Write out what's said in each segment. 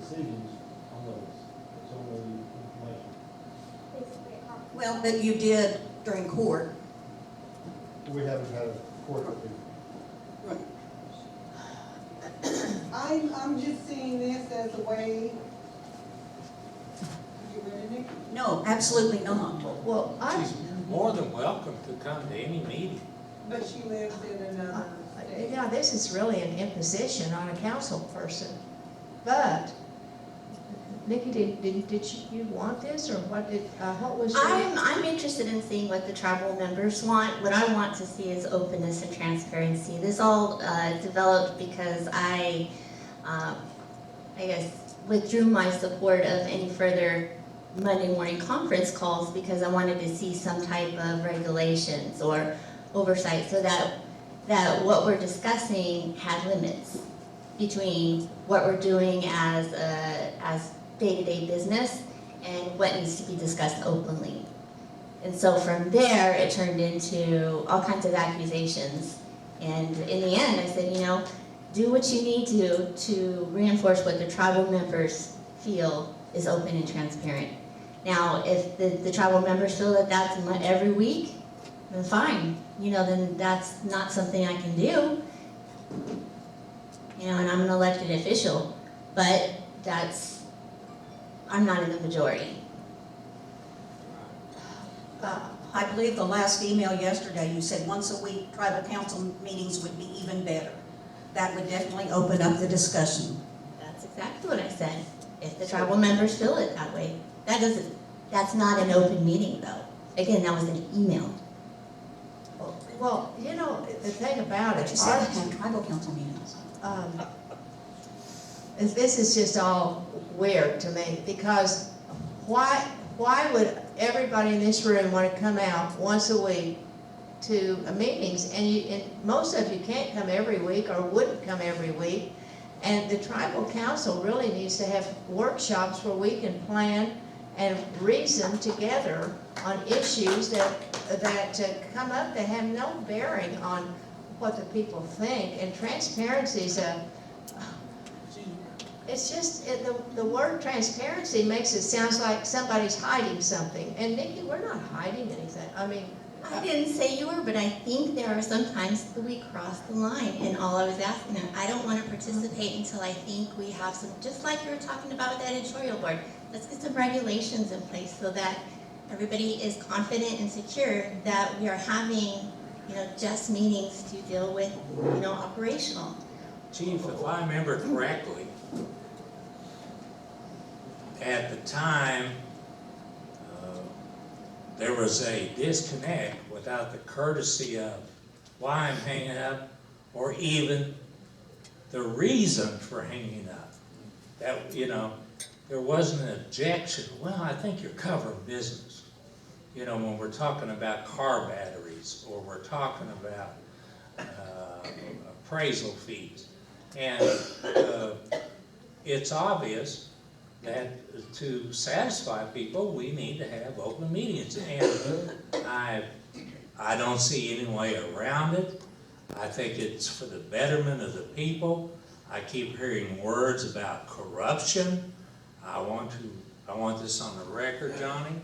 decisions on those. It's only information. Well, but you did during court. We haven't had a court review. I'm just seeing this as a way. You ready, Nikki? No, absolutely not. Well, She's more than welcome to come to any meeting. But she lives in another state. yeah, this is really an imposition on a council person. But, Nikki, did you want this, or what was your? I'm interested in seeing what the tribal members want. What I want to see is openness and transparency. This all developed because I guess, withdrew my support of any further Monday morning conference calls because I wanted to see some type of regulations or oversight so that what we're discussing had limits between what we're doing as day-to-day business and what needs to be discussed openly. And so from there, it turned into all kinds of accusations. And in the end, I said, do what you need to reinforce what the tribal members feel is open and transparent. Now, if the tribal members feel that that's every week, then fine. Then that's not something I can do. And I'm an elected official, but I'm not in the majority. I believe the last email yesterday, you said once a week tribal council meetings would be even better. That would definitely open up the discussion. That's exactly what I said. If the tribal members feel it that way. That's not an open meeting though. Again, that was an email. Well, the thing about But it, you said have tribal council meetings. this is just all weird to me, because why would everybody in this room want to come out once a week to meetings, and most of you can't come every week or wouldn't come every week, and the tribal council really needs to have workshops where we can plan and reason together on issues that come up that have no bearing on what the people think. And transparency is the word transparency makes it sound like somebody's hiding something. And Nikki, we're not hiding anything. I mean, I didn't say you were, but I think there are some times that we cross the line. And all I was asking her, I don't want to participate until I think we have some, just like you were talking about with the editorial board, let's get some regulations in place so that everybody is confident and secure that we are having, just meetings to deal with, operational. Chief, if I remember correctly, at the time, there was a disconnect without the courtesy of why I'm hanging up, or even the reason for hanging up. That, there wasn't an objection. Well, I think you're covering business. When we're talking about car batteries, or we're talking about appraisal fees. And it's obvious that to satisfy people, we need to have open meetings. And I don't see any way around it. I think it's for the betterment of the people. I keep hearing words about corruption. I want this on the record, Johnny.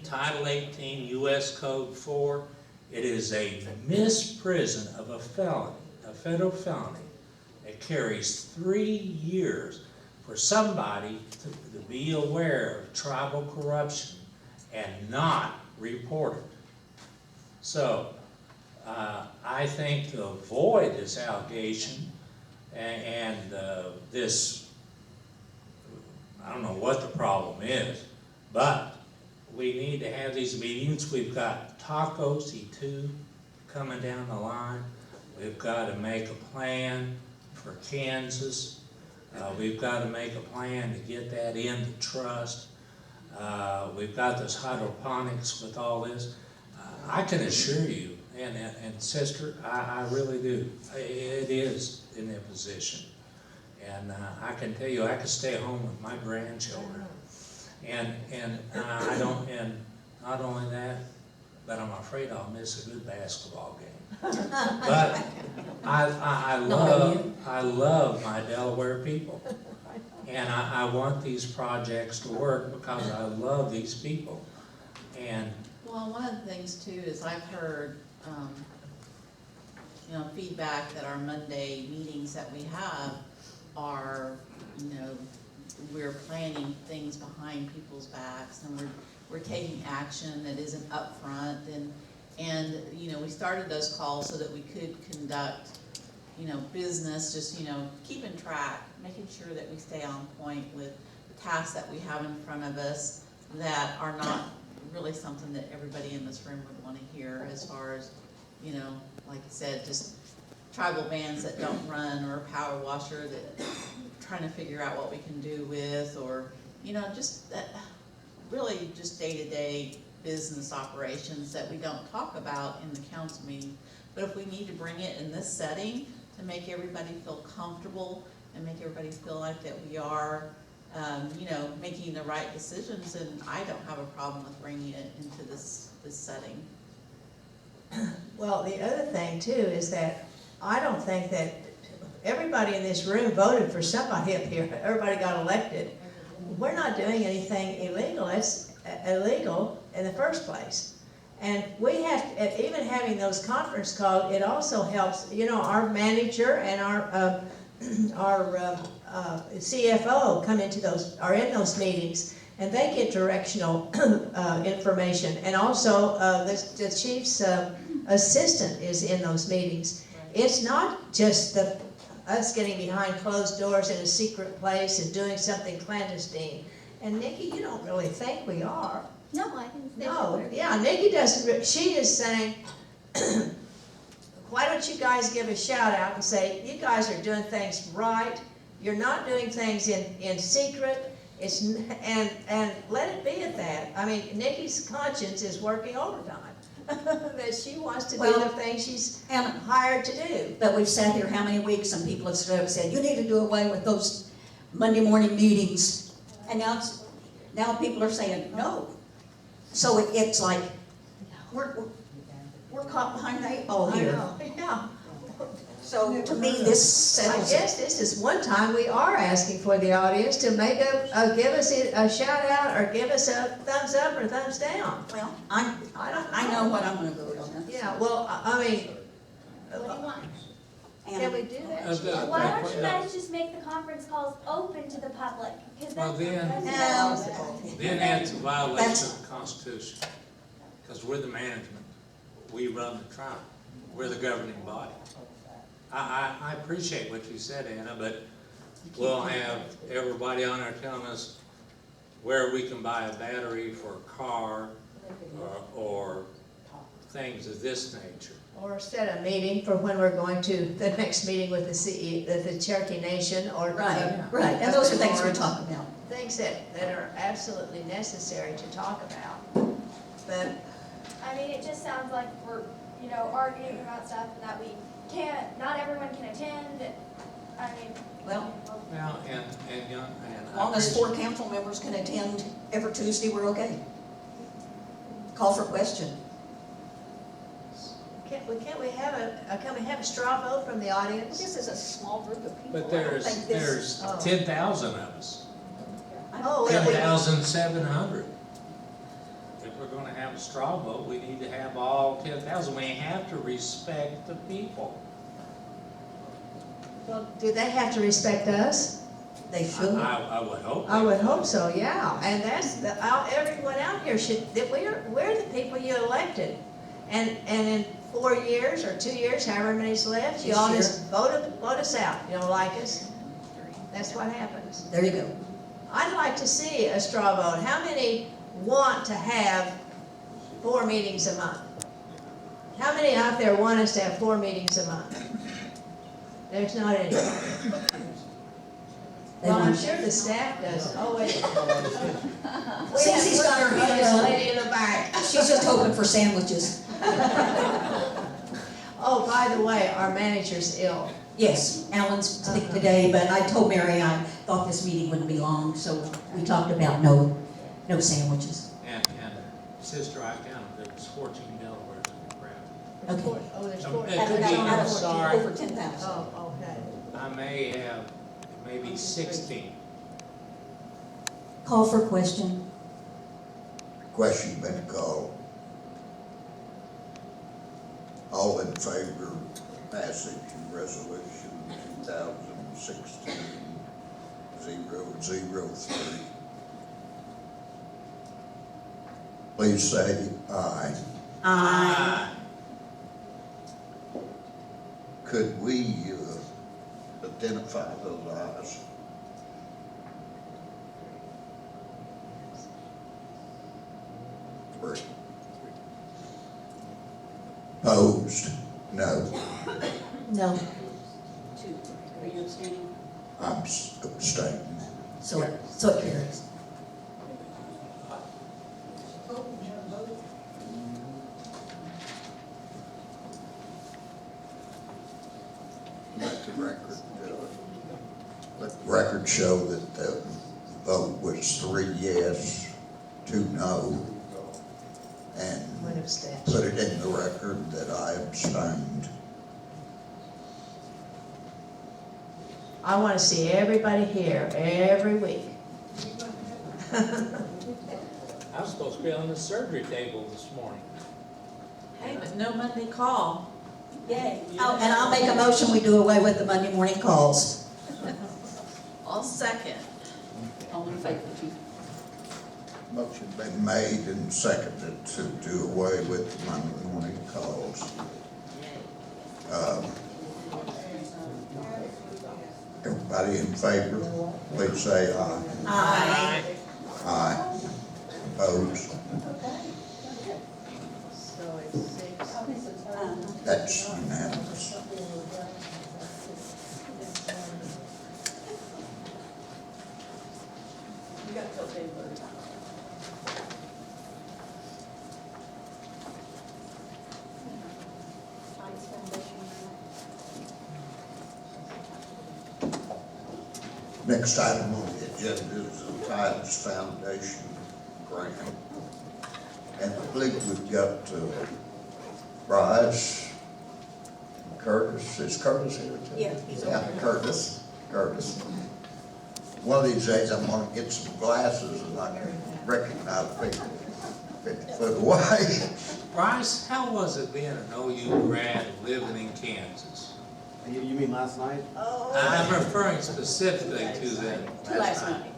Title 18, U.S. Code 4. It is a misprison of a felony, a federal felony. It carries 3 years for somebody to be aware of tribal corruption and not report it. So, I think to avoid this allegation and this, I don't know what the problem is, but we need to have these meetings. We've got tacos, pt2 coming down the line. We've got to make a plan for Kansas. We've got to make a plan to get that into trust. We've got this hydroponics with all this. I can assure you, and sister, I really do. It is an imposition. And I can tell you, I could stay home with my grandchildren. And I don't, and not only that, but I'm afraid I'll miss a good basketball game. But I love my Delaware people. And I want these projects to work because I love these people. And Well, one of the things too is I've heard, feedback that our Monday meetings that we have are, we're planning things behind people's backs and we're taking action that isn't upfront and we started those calls so that we could conduct, business, just, keeping track, making sure that we stay on point with the tasks that we have in front of us that are not really something that everybody in this room would want to hear as far as, like I said, just tribal bands that don't run or a power washer that trying to figure out what we can do with or, just that really just day-to-day business operations that we don't talk about in the council meeting. But if we need to bring it in this setting to make everybody feel comfortable and make everybody feel like that we are making the right decisions, and I don't have a problem with bringing it into this setting. Well, the other thing too is that I don't think that everybody in this room voted for somebody up here. Everybody got elected. We're not doing anything illegal. It's illegal in the first place. And we have, even having those conference calls, it also helps, our manager and our CFO come into those, are in those meetings, and they get directional information. And also, the chief's assistant is in those meetings. It's not just us getting behind closed doors in a secret place and doing something clandestine. And Nikki, you don't really think we are. No, I didn't say No, that. yeah, Nikki doesn't, she is saying, why don't you guys give a shout out and say, you guys are doing things right, you're not doing things in secret, and let it be at that. I mean, Nikki's conscience is working overtime, that she wants to do Well, the things she's and hired to do. But we've sat here how many weeks and people have stood up and said, you need to do away with those Monday morning meetings. And now people are saying no. So it's like, we're caught behind the eight ball I here. know, yeah. So to me, this I settles it. guess this is one time we are asking for the audience to make give us a shout out or give us a thumbs up or thumbs down. Well, I I know what I'm gonna vote on. Yeah, well, I mean, What do you want? can we And do that? Why don't you guys just make the conference calls open to the public? Because Well, then- then that's a violation of the Constitution, because we're the management, we run the tribe, we're the governing body. I appreciate what you said, Anna, but we'll have everybody on there telling us where we can buy a battery for a car or things of this nature. Or set a meeting for when we're going to the next meeting with the Cherokee Nation or. right, and those are things we talk about. Things that are absolutely necessary to talk about. But, I mean, it just sounds like we're, arguing about stuff and that we can't, not everyone can attend. I mean. Well, Well, and as long as 4 council members can attend every Tuesday, we're okay. Call for question. can't we have a straw vote from the audience? This is a small group of people. But I don't think this- there's 10,000 of us, Oh, well, we- 10,700. If we're gonna have a straw vote, we need to have all 10,000. We have to respect the people. well, do they have to respect us? They should. I would hope. I would hope so, yeah. And that's, everyone out here should, that we're the people you elected. And in 4 years or 2 years, however many's left, you This all year. just vote us out. You don't like us? That's what happens. There you go. I'd like to see a straw vote. How many want to have 4 meetings a month? How many out there want us to have 4 meetings a month? There's not any. Well, I'm sure the staff does. Oh, wait. Susie's got her hand This up. lady in the back. She's just hoping for sandwiches. Oh, by the way, our manager's ill. Yes, Alan's sick today, but I told Mary I thought this meeting wouldn't be long, so we talked about no sandwiches. And Sister, I counted, there was 14 Delawares in the crowd. Okay. Oh, there's Um, 4. it could be, I'm sorry. Over 10,000. Oh, okay. I may have maybe 16 Call for question. Question been called. All in favor of passage of resolution 2016-003. Please say aye. Aye. Could we identify those ayes? Three. Opposed? No. No. Are you abstaining? I'm abstaining. So it carries. Let the record, let the record show that the vote was 3 yes, 2 no, and One abstention. put it in the record that I abstained. I want to see everybody here every week. I was supposed to be on the surgery table this morning. Hey, but no Monday call. Yay. Oh, and I'll make a motion, we do away with the Monday morning calls. I'll second. All in favor, Chief? Motion been made and seconded to do away with the Monday morning calls. Everybody in favor, please say aye. Aye. Aye. Opposed? So it's 6. That's unanimous. You got to tell Dave Bird. Next item on the agenda is the Tides Foundation grant. And I believe we've got Bryce, Curtis. Is Curtis here too? Yeah. Yeah, Curtis. One of these days I'm gonna get some glasses and I can recognize people 50 foot away. Bryce, how was it being an OU grad living in Kansas? You mean last night? I'm referring specifically to that. Last night.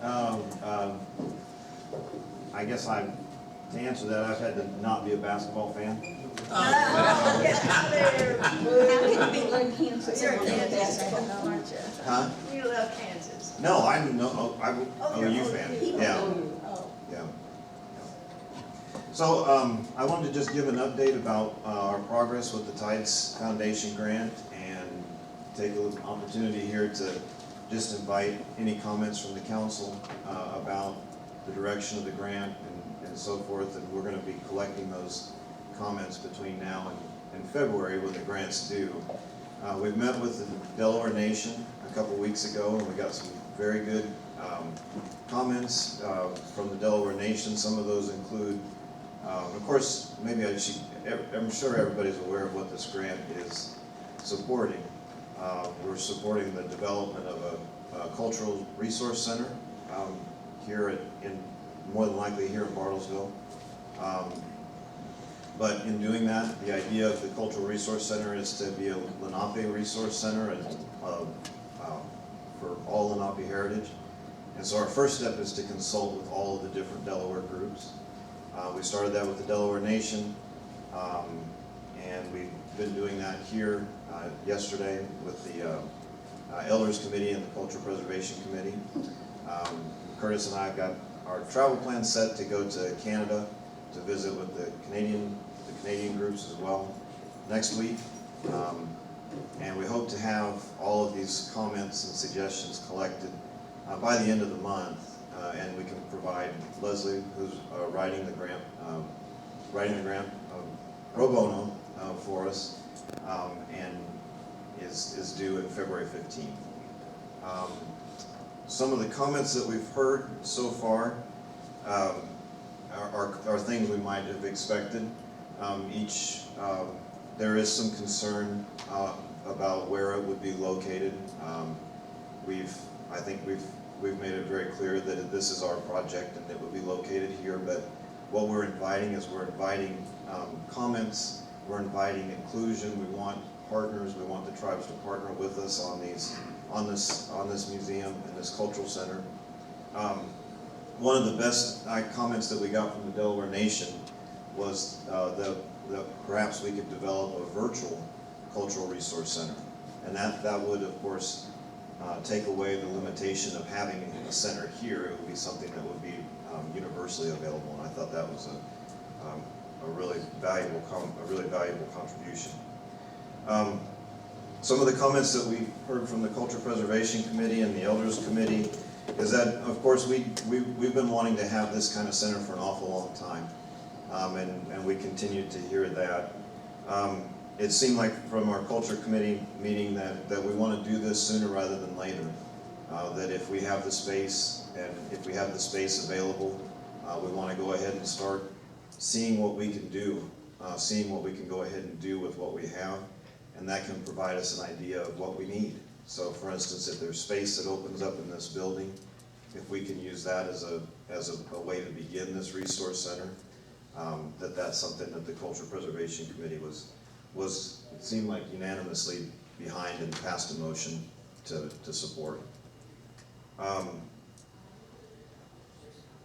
I guess to answer that, I've had to not be a basketball fan. How can it be like Kansas? You're a Kansas fan, aren't you? Huh? You love Kansas. No, I'm OU fan. Yeah. Oh. Yeah. So I wanted to just give an update about our progress with the Tides Foundation grant and take an opportunity here to just invite any comments from the council about the direction of the grant and so forth. And we're going to be collecting those comments between now and February when the grant's due. We've met with the Delaware Nation a couple weeks ago and we got some very good comments from the Delaware Nation. Some of those include of course, maybe I'm sure everybody's aware of what this grant is supporting. We're supporting the development of a cultural resource center here more than likely here in Bartlesville. But in doing that, the idea of the cultural resource center is to be a Lenape resource center and for all Lenape heritage. And so our first step is to consult with all of the different Delaware groups. We started that with the Delaware Nation, and we've been doing that here yesterday with the Elders Committee and the Cultural Preservation Committee. Curtis and I have got our travel plan set to go to Canada to visit with the Canadian groups as well next week. And we hope to have all of these comments and suggestions collected by the end of the month. And we can provide Leslie, who's writing the grant pro bono for us, and is due in February 15th. Some of the comments that we've heard so far are things we might have expected. There is some concern about where it would be located. I think we've we've made it very clear that this is our project and it will be located here, but what we're inviting is we're inviting comments, we're inviting inclusion, we want partners, we want the tribes to partner with us on this museum and this cultural center. One of the best comments that we got from the Delaware Nation was that perhaps we could develop a virtual cultural resource center. And that would, of course, take away the limitation of having a center here. It would be something that would be universally available, and I thought that was a really valuable contribution. Some of the comments that we heard from the Culture Preservation Committee and the Elders Committee is that, of course, we've been wanting to have this kind of center for an awful long time, and we continue to hear that. It seemed like from our Culture Committee meeting that we want to do this sooner rather than later. That if we have the space and if we have the space available, we want to go ahead and start seeing what we can do, seeing what we can go ahead and do with what we have, and that can provide us an idea of what we need. So for instance, if there's space that opens up in this building, if we can use that as a way to begin this resource center, that's something that the Culture Preservation Committee it seemed like unanimously behind and passed a motion to support. Of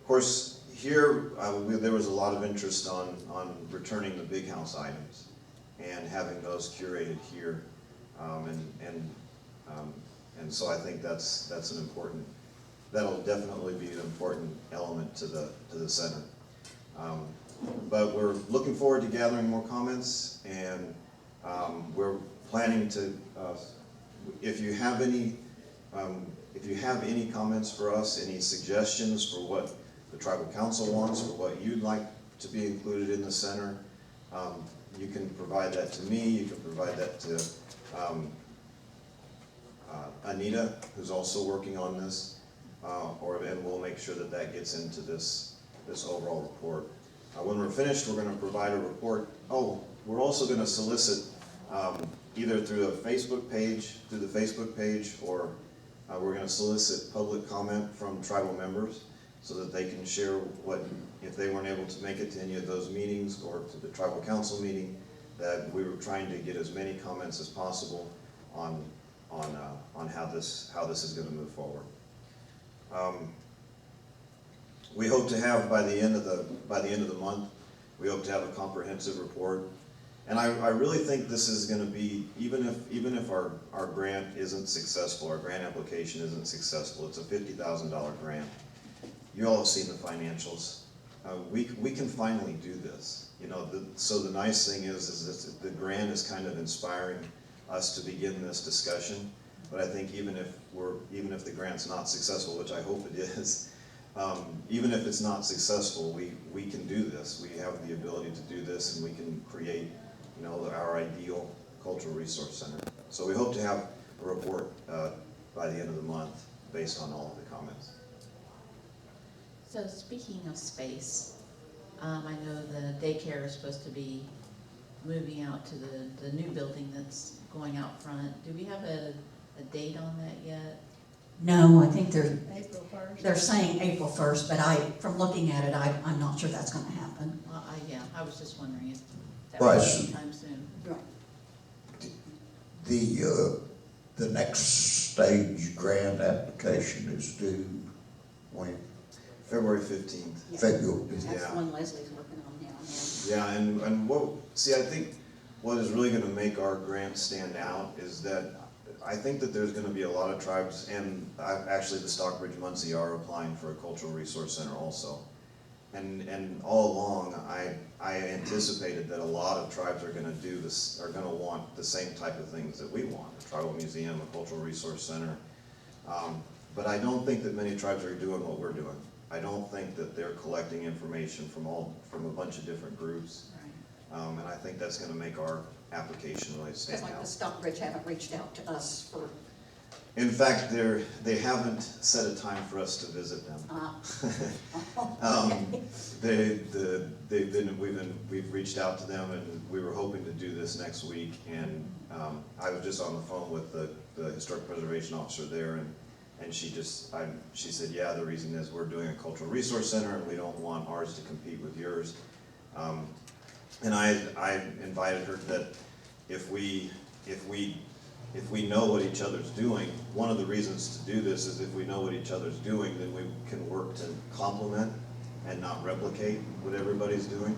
course, here there was a lot of interest on returning the big house items and having those curated here, and so I think that'll definitely be an important element to the center. But we're looking forward to gathering more comments, and we're planning to, if you have any comments for us, any suggestions for what the Tribal Council wants, or what you'd like to be included in the center, you can provide that to me, you can provide that to Anita, who's also working on this, and we'll make sure that gets into this overall report. When we're finished, we're going to provide a report. Oh, we're also going to solicit either through the Facebook page, or we're going to solicit public comment from tribal members so that they can share if they weren't able to make it to any of those meetings or to the Tribal Council meeting, that we were trying to get as many comments as possible on how this is going to move forward. We hope to have by the end of the month, we hope to have a comprehensive report. And I really think this is going to be, even if our grant isn't successful, our grant application isn't successful, it's a $50,000 grant. You all have seen the financials. We can finally do this. So the nice thing is that the grant is kind of inspiring us to begin this discussion. But I think even if the grant's not successful, which I hope it is, even if it's not successful, we can do this. We have the ability to do this, and we can create, our ideal cultural resource center. So we hope to have a report by the end of the month based on all of the comments. So speaking of space, I know the daycare is supposed to be moving out to the new building that's going out front. Do we have a date on that yet? No, I think they're April 1st. They're saying April 1st, but from looking at it, I'm not sure that's going to happen. Well, I was just wondering if that Right. was sometime soon. The next stage grant application is due when? February 15th. February. That's Yeah. the one Leslie's working on now. Yeah, and I think what is really going to make our grant stand out is that I think that there's going to be a lot of tribes, and actually the Stockbridge Muncie are applying for a cultural resource center also. And all along, I anticipated that a lot of tribes are going to do this, are going to want the same type of things that we want: a tribal museum, a cultural resource center. But I don't think that many tribes are doing what we're doing. I don't think that they're collecting information from a bunch of different groups. Right. And I think that's going to make our application really stand Because like the out. Stockbridge haven't reached out to us for, In fact, they haven't set a time for us to visit them. We've reached out to them, and we were hoping to do this next week. And I was just on the phone with the historic preservation officer there, and And she said, yeah, the reason is we're doing a cultural resource center and we don't want ours to compete with yours. And I invited her that if we know what each other's doing, one of the reasons to do this is if we know what each other's doing, then we can work to complement and not replicate what everybody's doing,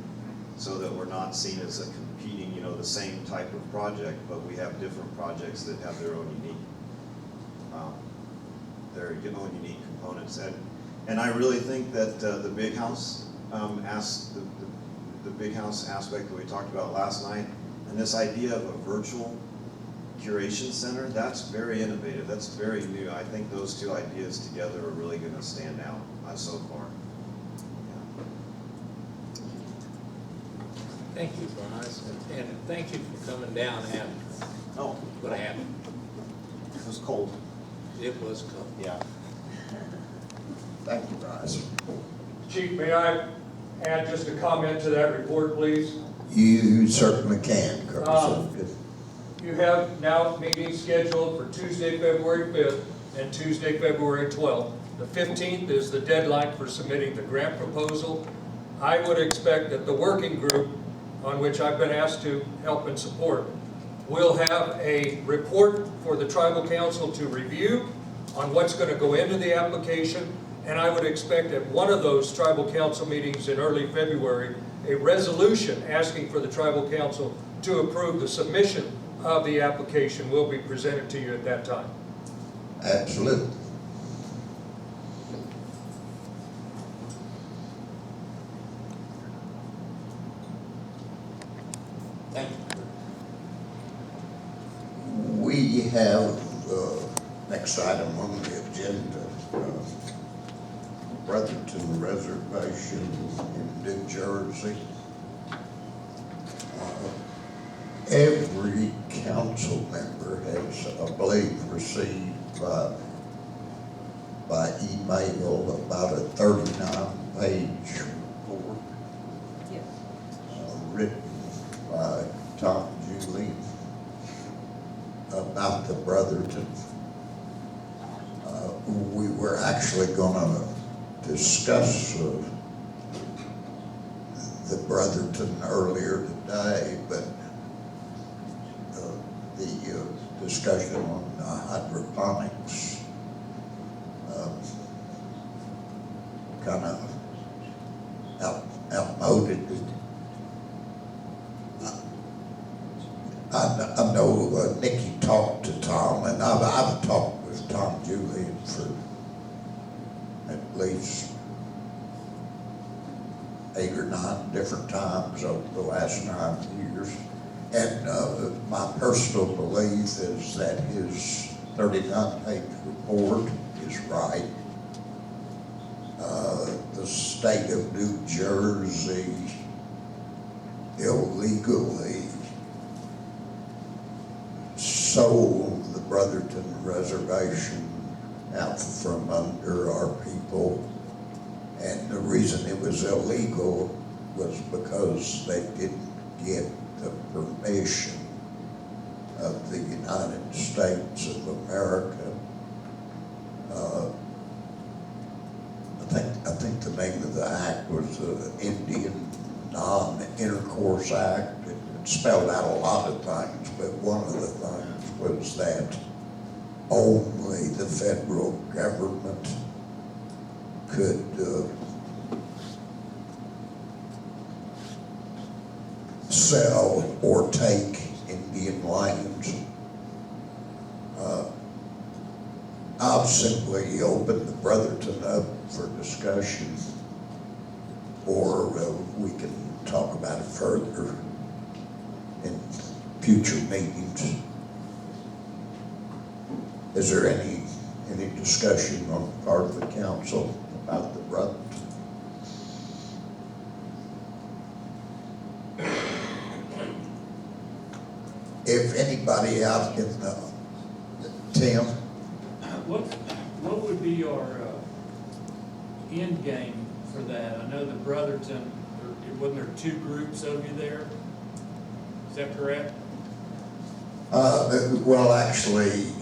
so that we're not seen as a competing, the same type of project, but we have different projects that have their own unique components. And I really think that the big house the big house aspect that we talked about last night, and this idea of a virtual curation center, that's very innovative, that's very new. I think those two ideas together are really going to stand out so far. Thank you, Bryce, and thank you for coming down after Oh, what happened. it was cold. It was cold. Yeah. Thank you, Bryce. Chief, may I add just a comment to that report, please? You certainly can, Colonel. You have now meetings scheduled for Tuesday, February 5th and Tuesday, February 12th. The 15th is the deadline for submitting the grant proposal. I would expect that the working group, on which I've been asked to help and support, will have a report for the tribal council to review on what's going to go into the application, and I would expect at one of those tribal council meetings in early February, a resolution asking for the tribal council to approve the submission of the application will be presented to you at that time. Absolutely. Thank you. We have, next item on the agenda, Brotherton Reservation in New Jersey. Every council member has, I believe, received by email about a 39-page report. Yes. Written by Tom Julie about the Brotherton. We were actually gonna discuss the Brotherton earlier today, but the discussion on hydroponics kind of outmoded. I know Nikki talked to Tom, and I've talked with Tom Julian for at least 8 or 9 different times over the last 9 years. And my personal belief is that his 39-page report is right. The state of New Jersey illegally sold the Brotherton Reservation out from under our people. And the reason it was illegal was because they didn't get the permission of the United States of America. I think the name of the act was the Indian Non-Intercourse Act. It spelled out a lot of things, but one of the things was that only the federal government could sell or take Indian lands. I've simply opened the Brotherton up for discussion, or we can talk about it further in future meetings. Is there any discussion on the part of the council about the Brotherton? If anybody out in Tim? What would be our end game for that? I know the Brotherton, wasn't there 2 groups of you there? Is that correct? Well, actually,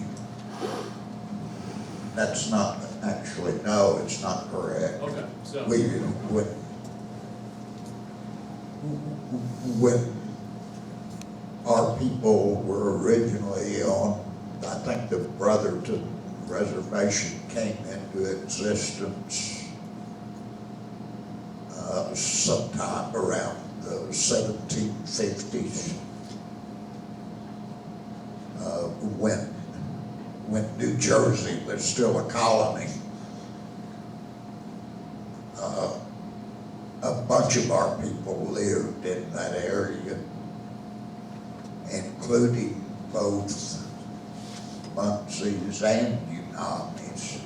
That's not, actually, no, it's not correct. Okay, so. When our people were originally on, I think the Brotherton Reservation came into existence sometime around the 1750s. When New Jersey was still a colony. A bunch of our people lived in that area, including both Munsees and Unamis.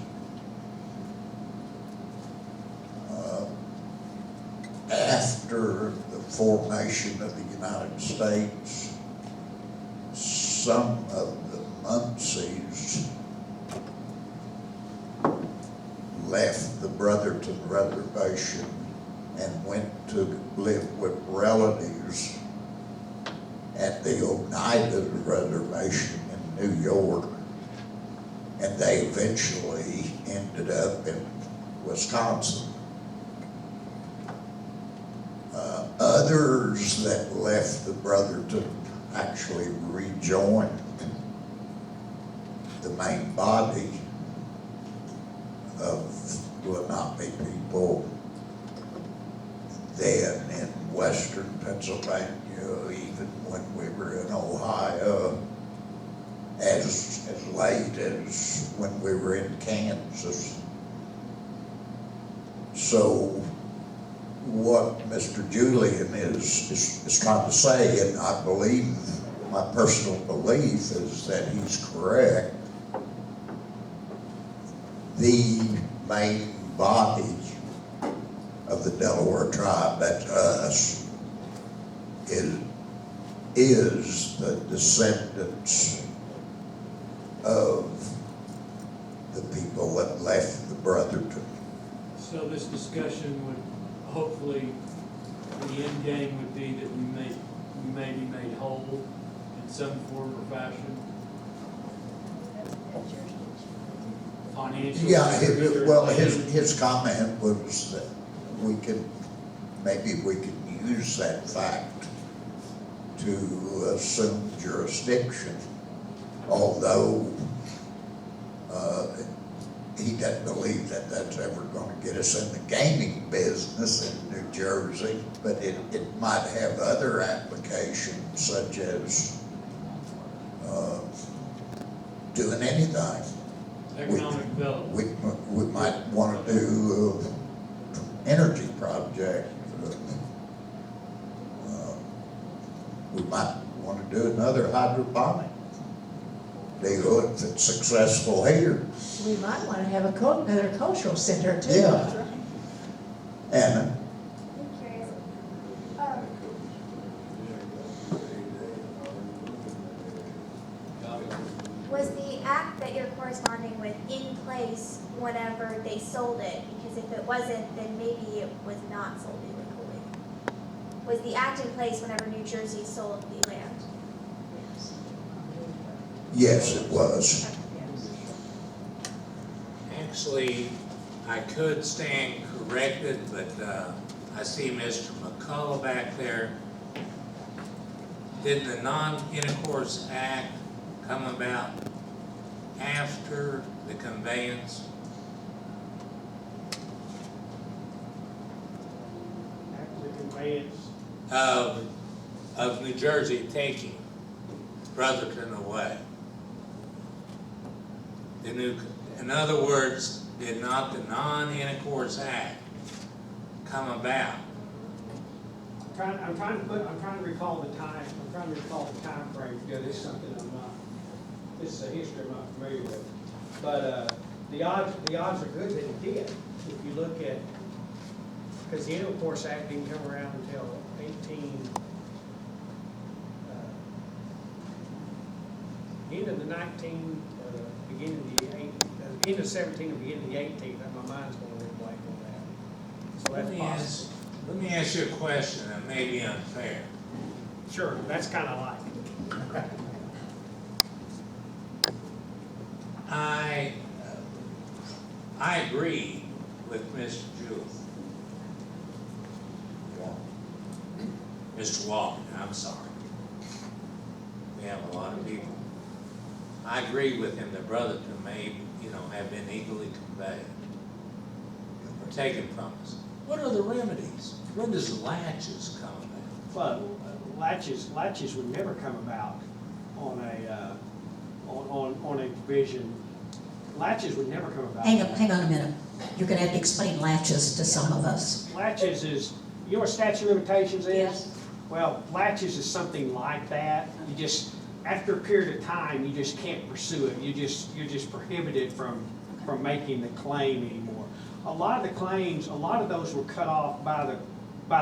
After the formation of the United States, some of the Munsees left the Brotherton Reservation and went to live with relatives at the Oneida Reservation in New York. And they eventually ended up in Wisconsin. Others that left the Brotherton actually rejoined the main body of Lenape people then in western Pennsylvania, even when we were in Ohio, as late as when we were in Kansas. So what Mr. Julian is trying to say, and I believe, my personal belief is that he's correct, the main body of the Delaware tribe, that's us, is the descendants of the people that left the Brotherton. So this discussion would, hopefully, the end game would be that we may be made whole in some form or fashion. Financial. Yeah, his comment was that maybe we could use that fact to assume jurisdiction, although he doesn't believe that that's ever going to get us in the gaming business in New Jersey, but it might have other applications, such as doing anything. Economic development. We might want to do energy project. We might want to do another hydroponic deal if it's successful here. We might want to have another cultural center too. Yeah. Anna? I'm curious. Was the act that you're corresponding with in place whenever they sold it? Because if it wasn't, then maybe it was not sold illegally. Was the act in place whenever New Jersey sold the land? Yes, it was. Actually, I could stand corrected, but I see Mr. McCullough back there. Did the Non-Intercourse Act come about after the conveyance? After the conveyance, Of New Jersey taking Brotherton away? In other words, did not the Non-Intercourse Act come about? I'm trying to recall the time frame, because it's something this is a history I'm not familiar with. But, the odds are good that it did. If you look at, because the Intercourse Act didn't come around until end of the 19, beginning of the 8, end of 17 and beginning of the 18th. My mind's going a little blank on that. So that's possible. Let me ask you a question that may be unfair. Sure, that's kind of like. I agree with Miss Jewel. Mr. Walton, I'm sorry. We have a lot of people. I agree with him that Brotherton may, have been equally conveyed or taken from us. What are the remedies? When does latches come about? Well, latches would never come about on a provision. Latches would never come about. Hang on a minute. You're gonna have to explain latches to some of us. Latches is, you know what statute of limitations is? Yes. Well, latches is something like that. You just, after a period of time, you just can't pursue it. You're just prohibited from making the claim anymore. A lot of those were cut off by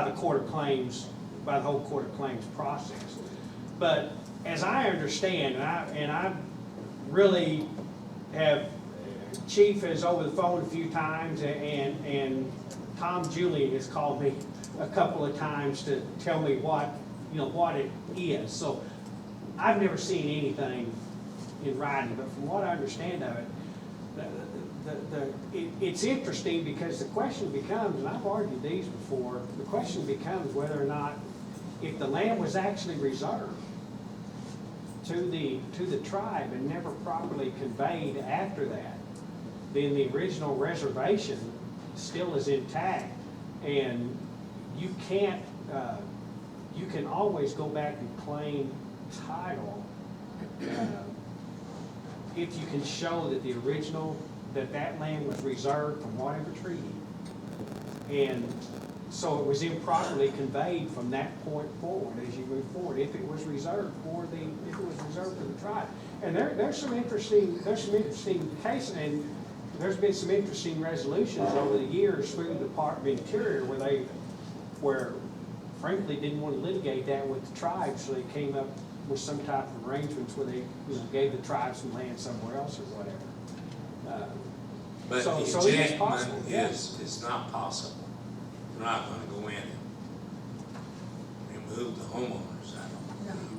the court of claims, by the whole court of claims process. But as I understand, and I really have, Chief is over the phone a few times, and Tom Julian has called me a couple of times to tell me what it is. So I've never seen anything in writing, but from what I understand of it, it's interesting because the question becomes, and I've argued these before, the question becomes whether or not, if the land was actually reserved to the tribe and never properly conveyed after that, then the original reservation still is intact, and you can't, you can always go back and claim title if you can show that the original, that land was reserved from whatever treaty, and so it was improperly conveyed from that point forward as you move forward, if it was reserved for the tribe. And there's some interesting cases, and there's been some interesting resolutions over the years through the Department of Interior where frankly didn't want to litigate that with the tribe, so they came up with some type of arrangements where they gave the tribe some land somewhere else or whatever. But So the it is ejectment possible, yeah. is not possible. We're not gonna go in and remove the homeowners out of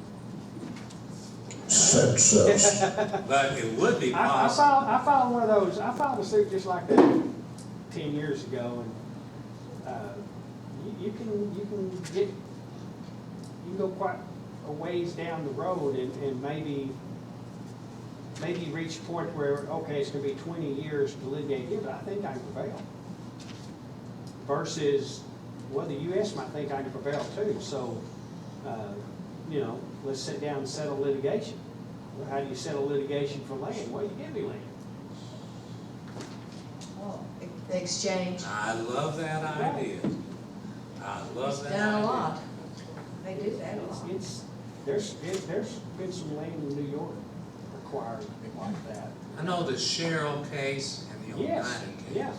Said so. it. But it would be I possible. filed one of those. I filed a suit just like that 10 years ago, and you can go quite a ways down the road, and maybe reach a point where, okay, it's going to be 20 years to litigate here, but I think I can prevail. Versus, well, the U.S. might think I can prevail too. So, let's sit down and settle litigation. Well, how do you settle litigation for land? Well, you give me land. Well, the exchange. I love that idea. I love that idea. Done a lot. They do that a lot. There's been some land in New York acquired like that. I know the Cheryl case and the Yes, Oneida case. yes.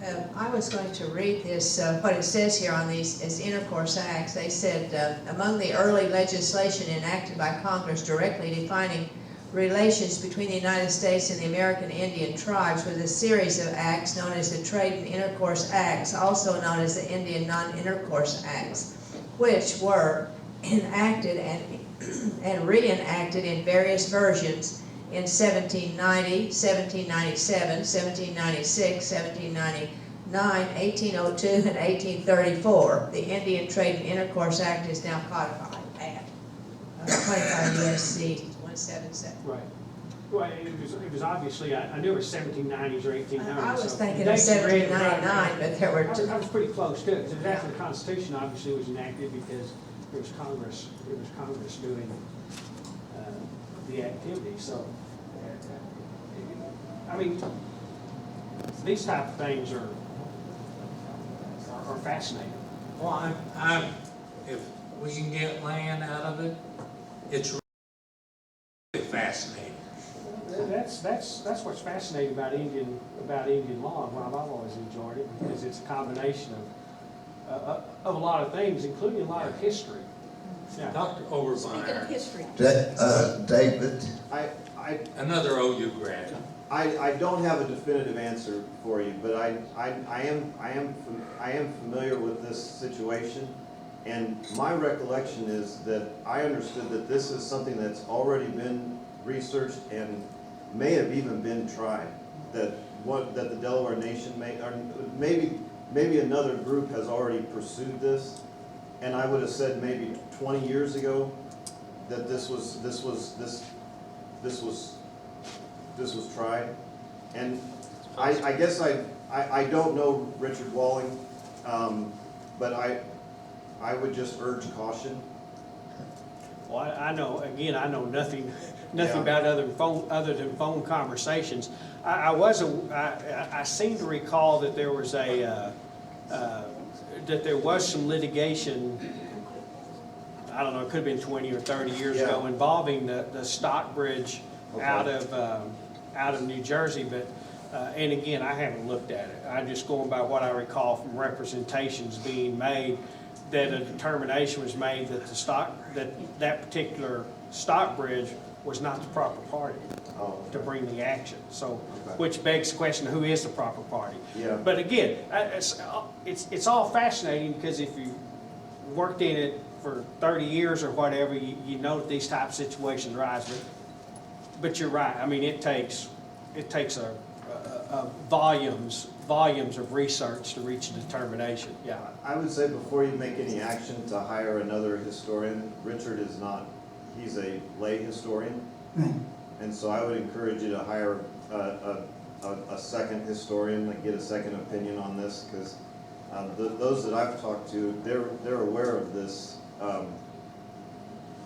And I was going to read this, what it says here on these as intercourse acts. They said, among the early legislation enacted by Congress directly defining relations between the United States and the American Indian tribes was a series of acts known as the Trade and Intercourse Acts, also known as the Indian Non-Intercourse Acts, which were enacted and reenacted in various versions in 1790, 1797, 1796, 1799, 1802, and 1834. The Indian Trade and Intercourse Act is now codified at 25 U.S.C. 177. Right. Well, it was obviously, I knew it was 1790s or 1800s. I was so thinking the of dates you read, 1799, but there were I was pretty close to it, because it was after the Constitution obviously was enacted, because it was Congress doing the activity. So, I mean, these type of things are fascinating. well, if we can get land out of it, it's really fascinating. That's what's fascinating about Indian law, and why I've always enjoyed it, because it's a combination of a lot of things, including a lot of history. Yeah. Dr. Speaking of Overmeyer, history. David, another OU graduate. I don't have a definitive answer for you, but I am familiar with this situation, and my recollection is that I understood that this is something that's already been researched and may have even been tried, that the Delaware Nation may, or maybe another group has already pursued this, and I would have said maybe 20 years ago that this was tried. And I guess I don't know Richard Walling, but I would just urge caution. Well, I know, again, I know nothing Yeah. about other than phone conversations. I seem to recall that there was there was some litigation, I don't know, it could have been 20 or 30 years ago, Yeah. involving the Stockbridge Okay. out of New Jersey, but, and again, I haven't looked at it. I'm just going by what I recall from representations being made, that a determination was made that that particular Stockbridge was not the proper party to bring the action. So, Okay. which begs the question, who is the proper party? Yeah. But again, it's all fascinating, because if you worked in it for 30 years or whatever, you know that these type of situations rise. But you're right. I mean, it takes a volumes of research to reach a determination. Yeah. I would say before you make any action to hire another historian, Richard is not, he's a lay historian. Right. And so I would encourage you to hire a second historian, like get a second opinion on this, because those that I've talked to, they're aware of this.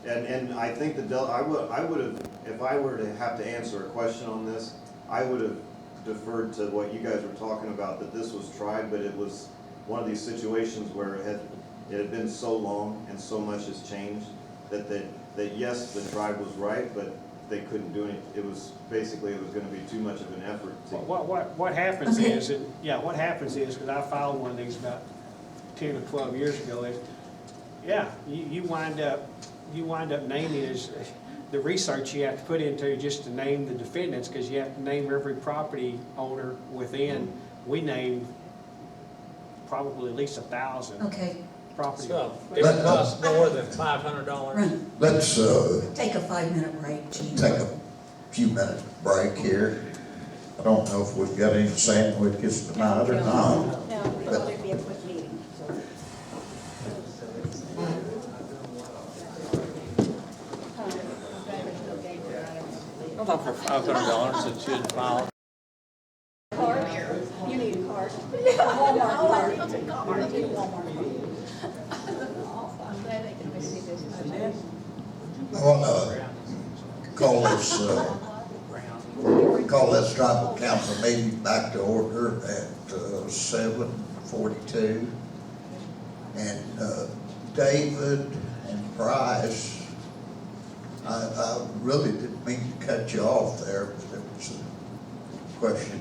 And I think I would have, if I were to have to answer a question on this, I would have deferred to what you guys were talking about, that this was tried, but it was one of these situations where it had been so long and so much has changed that yes, the tribe was right, but they couldn't do anything. It was basically, it was going to be too much of an effort to. What happens is, what happens is, because I filed one of these about 10 or 12 years ago, is, you wind up naming as the research you have to put into just to name the defendants, because you have to name every property owner within. We named probably at least 1,000 Okay, property. So, it costs more than $500. run, Let's take a 5-minute break, Gene. take a few minute break here. I don't know if we've got any sandwiches tonight or not. No, we thought it'd be a quick meeting, so. I thought for $500 it should file. Card? You need a card? Walmart card. You need a Walmart card. I'm glad they can see this. I want to call this tribal council meeting back to order at 7:42. And David and Bryce, I really didn't mean to cut you off there, but it was a question.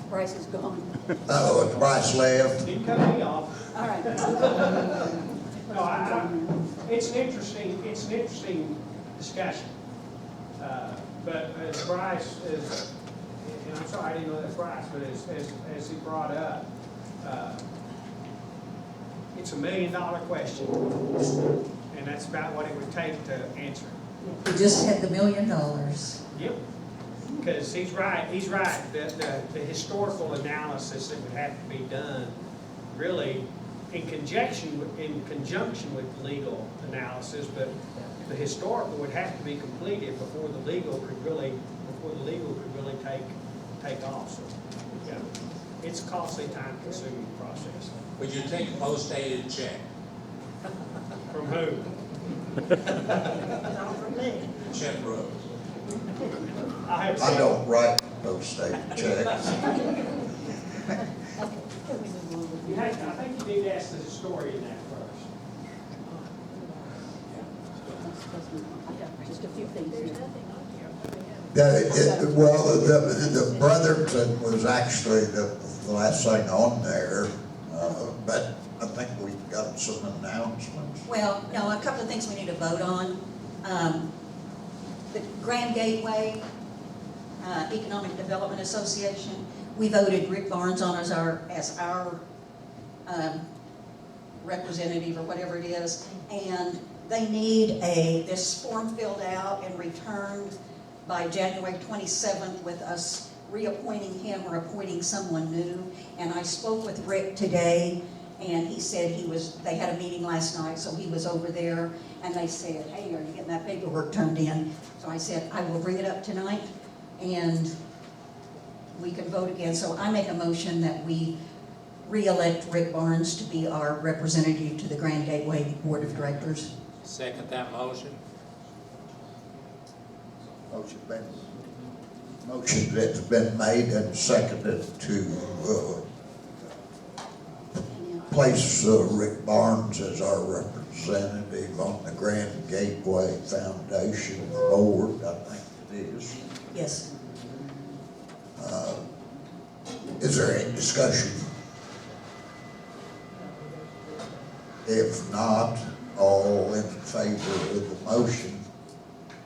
Bryce is gone. Oh, Bryce left. You cut me off. All right. No, it's an interesting discussion. But as Bryce is, and I'm sorry, I didn't know that's Bryce, but as he brought up, it's $1 million question, and that's about what it would take to answer it. We just had the $1 million. Yep. Because he's right, the historical analysis that would have to be done, really, in conjunction with the legal analysis, but the historical would have to be completed before the legal could really take off. So, yeah, it's a costly, time-consuming process. Would you take a post-dated check? From who? Not from me. Check Rose. I don't write those state checks. I think you need to ask the historian that first. Just a few things. Well, the Brotherton was actually the last thing on there, but I think we've got some announcements. Well, no, a couple of things we need to vote on. The Grand Gateway Economic Development Association, we voted Rick Barnes on as our representative or whatever it is, and they need this form filled out and returned by January 27th with us reappointing him or appointing someone new. And I spoke with Rick today, and he said they had a meeting last night, so he was over there, and they said, hey, are you getting that paperwork turned in? So I said, I will bring it up tonight, and we can vote again. So I make a motion that we re-elect Rick Barnes to be our representative to the Grand Gateway Board of Directors. Second that motion. Motion that's been made and seconded to place Rick Barnes as our representative on the Grand Gateway Foundation Board, I think it is. Yes. Is there any discussion? If not, all in favor of the motion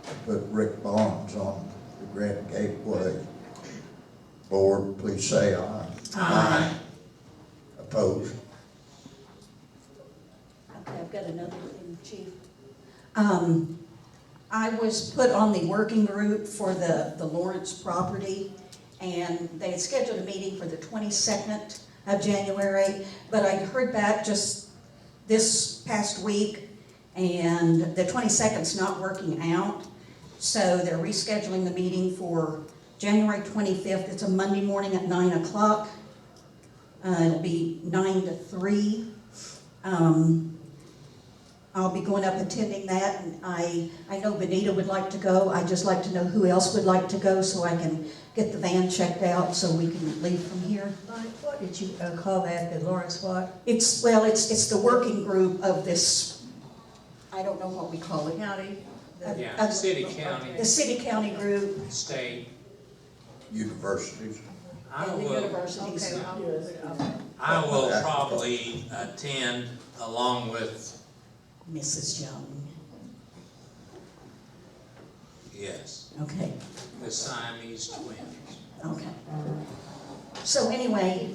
to put Rick Barnes on the Grand Gateway Board, please say aye. Aye. Opposed? Okay, I've got another thing, Chief. I was put on the working group for the Lawrence property, and they had scheduled a meeting for the 22nd of January, but I heard back just this past week, and the 22nd's not working out, so they're rescheduling the meeting for January 25th. It's a Monday morning at 9 o'clock. It'll be 9 to 3. I'll be going up attending that, and I know Benita would like to go. I'd just like to know who else would like to go so I can get the van checked out so we can leave from here. What did you call that, the Lawrence what? It's the working group of this, I don't know what we call it. County? Yeah, city, county, The city-county group. state. Universities. I And the will, universities. I will probably attend along with, Mrs. Young. yes, Okay, the Siamese twins. okay. So anyway,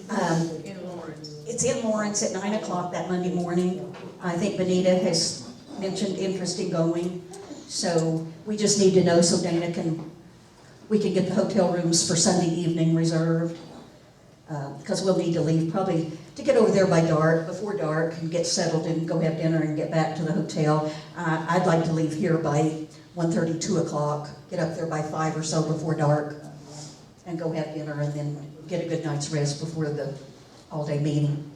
In Lawrence. it's in Lawrence at 9 o'clock that Monday morning. I think Benita has mentioned interest in going. So we just need to know so Dana we can get the hotel rooms for Sunday evening reserved. Because we'll need to leave probably to get over there by dark, before dark, and get settled and go have dinner and get back to the hotel. I'd like to leave here by 1:30, 2 o'clock, get up there by 5 or so before dark, and go have dinner and then get a good night's rest before the all-day meeting.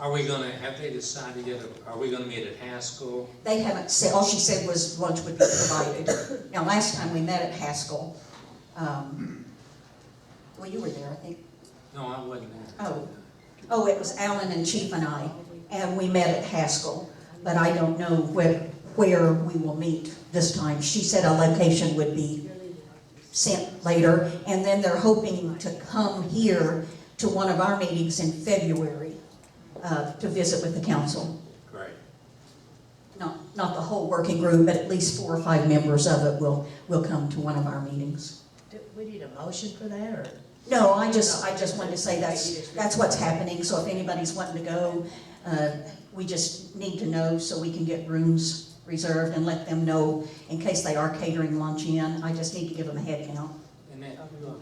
Are we gonna, have they decided yet, are we gonna meet at Haskell? They haven't said, all she said was lunch would be provided. Now, last time we met at Haskell, well, you were there, I think. No, I wasn't there. Oh, it was Alan and Chief and I, and we met at Haskell, but I don't know where we will meet this time. She said a location would be sent later, and then they're hoping to come here to one of our meetings in February to visit with the council. Great. Not the whole working group, but at least 4 or 5 members of it will come to one of our meetings. Do we need a motion for that, or? No, I just wanted to say that's what's happening, so if anybody's wanting to go, we just need to know so we can get rooms reserved and let them know in case they are catering lunch in. I just need to give them a head count. And then, I'm gonna go.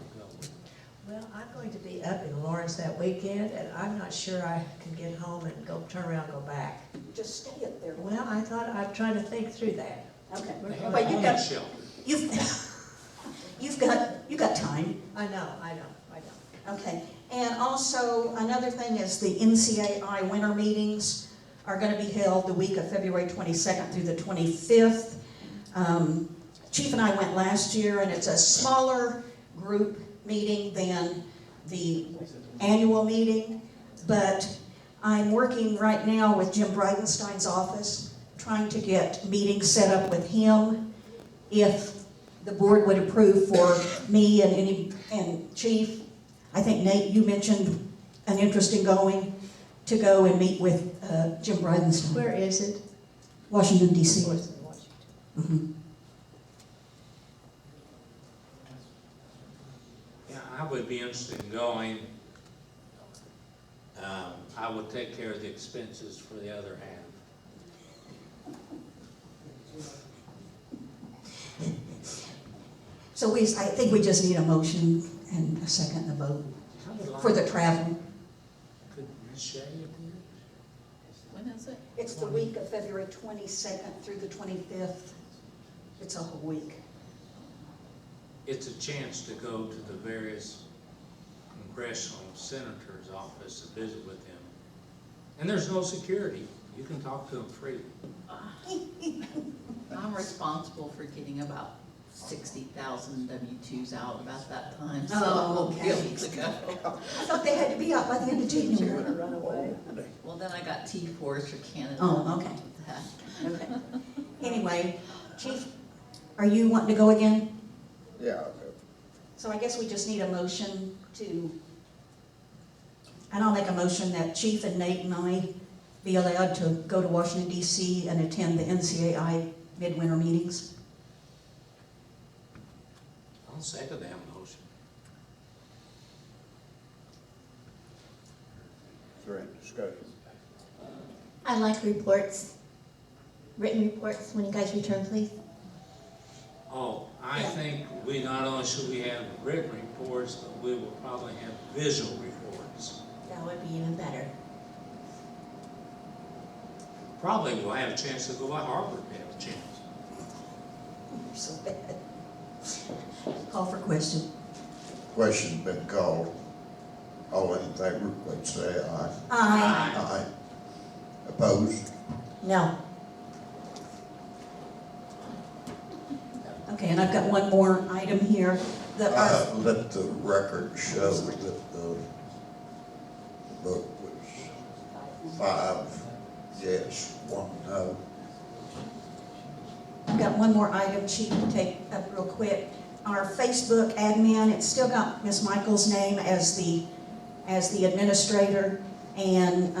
Well, I'm going to be up in Lawrence that weekend, and I'm not sure I can get home and turn around and go back. Just stay up there. Well, I thought, I'm trying to think through that. Okay. They have Well, a homeless shelter. You've got time. I know. Okay, and also, another thing is the NCAI winter meetings are gonna be held the week of February 22nd through the 25th. Chief and I went last year, and it's a smaller group meeting than the annual meeting, but I'm working right now with Jim Bridenstine's office, trying to get meetings set up with him, if the board would approve for me and Chief. I think, Nate, you mentioned an interest in going and meet with Jim Bridenstine. Where is it? Washington, D.C. Washington. Yeah, I would be interested in going. I would take care of the expenses for the other half. So I think we just need a motion and a second and a vote for the travel. Could Ms. Shea appear? When is it? It's the week of February 22nd through the 25th. It's a whole week. It's a chance to go to the various congressional senators' office to visit with them. And there's no security. You can talk to them freely. I'm responsible for getting about 60,000 W-2s out about that time, so Oh, I won't be okay. able to go. I thought they had to be out by the end of January. Run away. Well, then I got T4s for Canada. Oh, okay. That. Okay. Anyway, Chief, are you wanting to go again? Yeah. So I guess we just need a motion to, and I'll make a motion that Chief and Nate and I be allowed to go to Washington DC and attend the NCAI midwinter meetings. I'll second that motion. Is there any discussion? I like reports, written reports, when you guys return, please. Oh, I think we not only should we have written reports, but we will probably have visual reports. That would be even better. Probably we'll have a chance to go by Harvard, we have a chance. So bad. Call for question. Question's been called. All in favor, please say aye. Aye. Aye. Opposed? No. Okay, and I've got one more item here. Let the record show that the vote was 5 yes, 1 no. I've got one more item, Chief, to take up real quick. Our Facebook admin, it's still got Ms. Michael's name as the administrator, and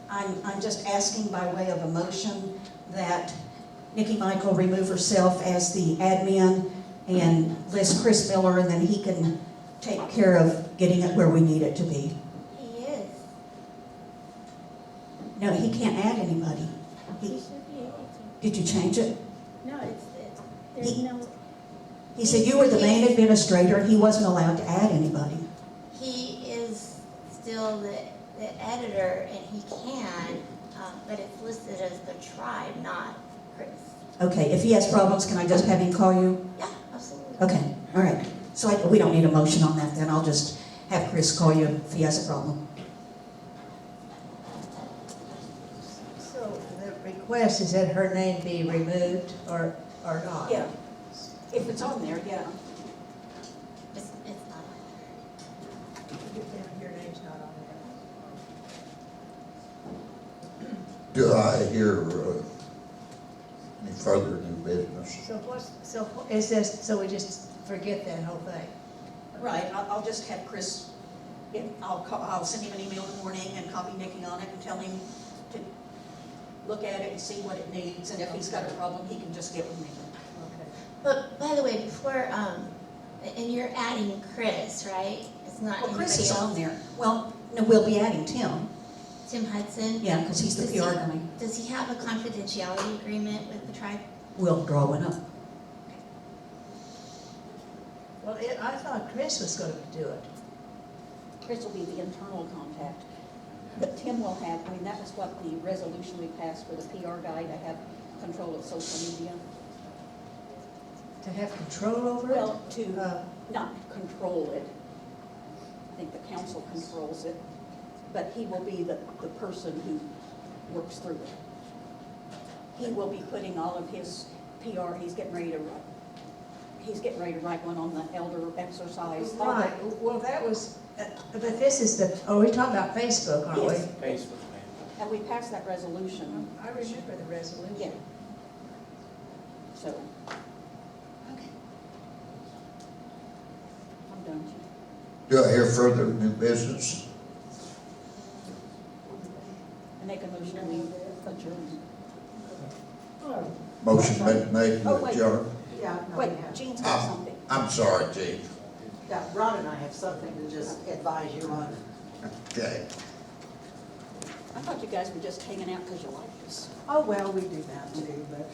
I'm just asking by way of a motion that Nikki Michael remove herself as the admin and list Chris Miller, and then he can take care of getting it where we need it to be. He is. No, he can't add anybody. He should be able to. Did you change it? No, there's no, He said you were the main administrator, and he wasn't allowed to add anybody. He is still the editor, and he can, but it's listed as the tribe, not Chris. Okay, if he has problems, can I just have him call you? Yeah, absolutely. Okay, all right. So we don't need a motion on that then. I'll just have Chris call you if he has a problem. So the request is that her name be removed or not? Yeah, if it's on there, yeah. It's not. Your name's not on there. Do I hear any further new business? So is this, so we just forget that whole thing? Right, I'll just have Chris, I'll send him an email in the morning and copy Nikki on it and tell him to look at it and see what it needs, and if he's got a problem, he can just get with me. Okay. But by the way, before, and you're adding Chris, right? It's not Well, Chris anybody is on else. there. Well, no, we'll be adding Tim. Tim Hudson? Yeah, because he's the Does PR he- guy. Does he have a confidentiality agreement with the tribe? We'll draw one up. Well, I thought Chris was going to do it. Chris will be the internal contact. But Tim will have, I mean, that was what the resolution we passed for the PR guy to have control of social media. To have control over it? Well, to not control it. I think the council controls it, but he will be the person who works through it. He will be putting all of his PR, he's getting ready to write one on the elder exercise. all Right, that. well, that was, but this is the, oh, we're talking about Facebook, aren't we? Yes. Facebook, man. And we passed that resolution, I remember the resolution. yeah. So. Okay. I'm done, Chief. Do I hear further new business? I make a motion, we adjourn. Motion been made Oh, to wait. adjourn? Yeah, wait, Jean's got something. I'm sorry, Chief. Yeah, Ron and I have something to just advise you on. Okay. I thought you guys were just hanging out because you like us. Oh, well, we do that too, but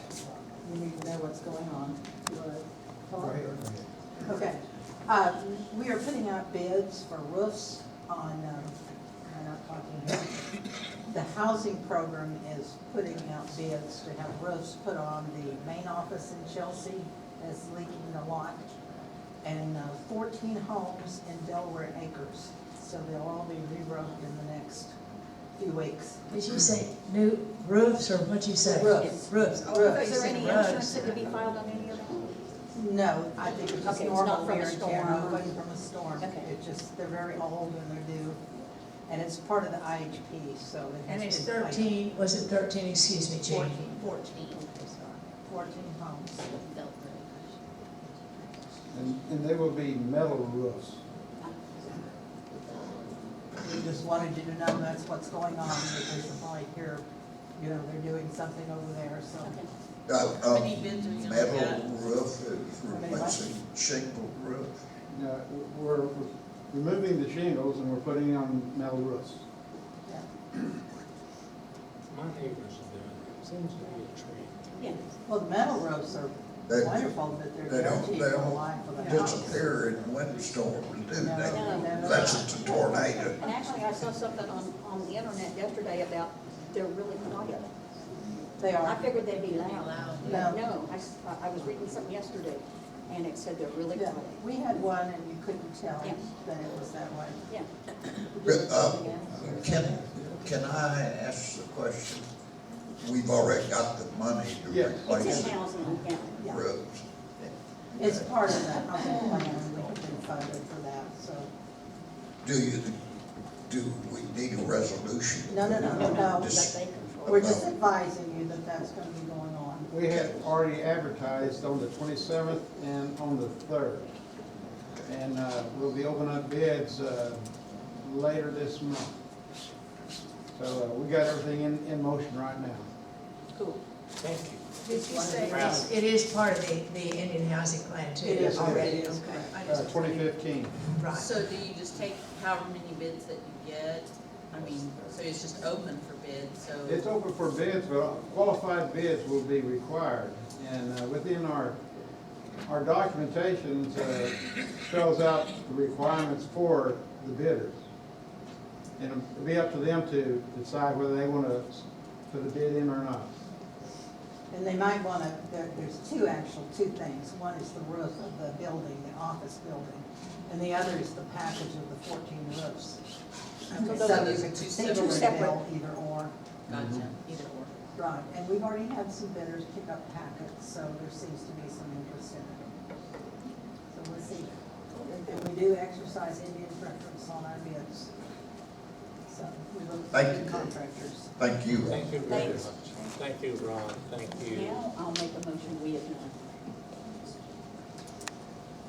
you need to know what's going on. We are putting out bids for roofs on, I'm not talking here. The housing program is putting out bids to have roofs put on the main office in Chelsea that's leaking a lot, and 14 homes in Delaware Acres. So they'll all be re-roofed in the next few weeks. Did you say new roofs, or what'd you say? Roofs. Roofs. Roofs. Oh, Is you there said any rugs. insurance that could be filed on any of that? No, I think it's just Okay, it's not normal from a wear and tear, storm. nobody from a storm. Okay. It's just, they're very old and they're due, and it's part of the IHP, so it has And it's been planned. 13, was it 13, excuse me, Jane? 14 homes. And they will be metal roofs. We just wanted you to know that's what's going on, because you probably hear, you know, they're doing something over there, so. How many bids are you gonna Metal get? roof is replacing shingle roof. Now, we're removing the shingles and we're putting on metal roofs. My neighbors are doing it, seems to be a trend. Yeah. Well, the metal roofs are They- wonderful, but they're They guaranteed don't, they for life for the don't house. disappear in windstorms, do No, they? no. Unless it's a tornado. And actually, I saw something on the internet yesterday about they're really quiet. They I are. figured they'd be loud. No. No, I was reading something yesterday, and it said they're really Yeah, quiet. we had one and you couldn't tell Yeah. that it was that way. Yeah. Can I ask the question? We've already got the money to Yes. replace It's in the housing, yeah. Yeah. roofs. It's part of the housing plan, and we have been funded for that, so. Do we need a resolution? No. Just- We're just advising you that that's gonna be going on. We had already advertised on the 27th and on the 3rd. And we'll be opening up bids later this month. So we got everything in motion right now. Cool. Thank you. Did you say it is part of the Indian housing plan too? It is already? it is, Okay. correct. I just- 2015. Right. So do you just take however many bids that you get? I mean, so it's just open for bids, so. It's open for bids, but qualified bids will be required. And within our documentation spells out the requirements for the bidders. And it'll be up to them to decide whether they want to put a bid in or not. And they might wanna, there's two things. One is the roof of the building, the office building, and the other is the package of the 14 roofs. Okay, So so you those could are two consider separate. a bill either or. Gotcha, either or. Right, and we've already had some bidders pick up packets, so there seems to be some interest in it. So we'll see. And we do exercise Indian preference on our bids. So we look Thank for you. contractors. Thank you. Thank you very Thanks. much. Thank you, Ron, thank you. Now, I'll make a motion, we adjourn.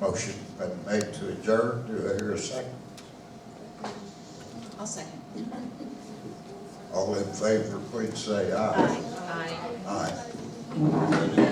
Motion been made to adjourn. Do I hear a second? I'll second. All in favor, please say aye. Aye. Aye.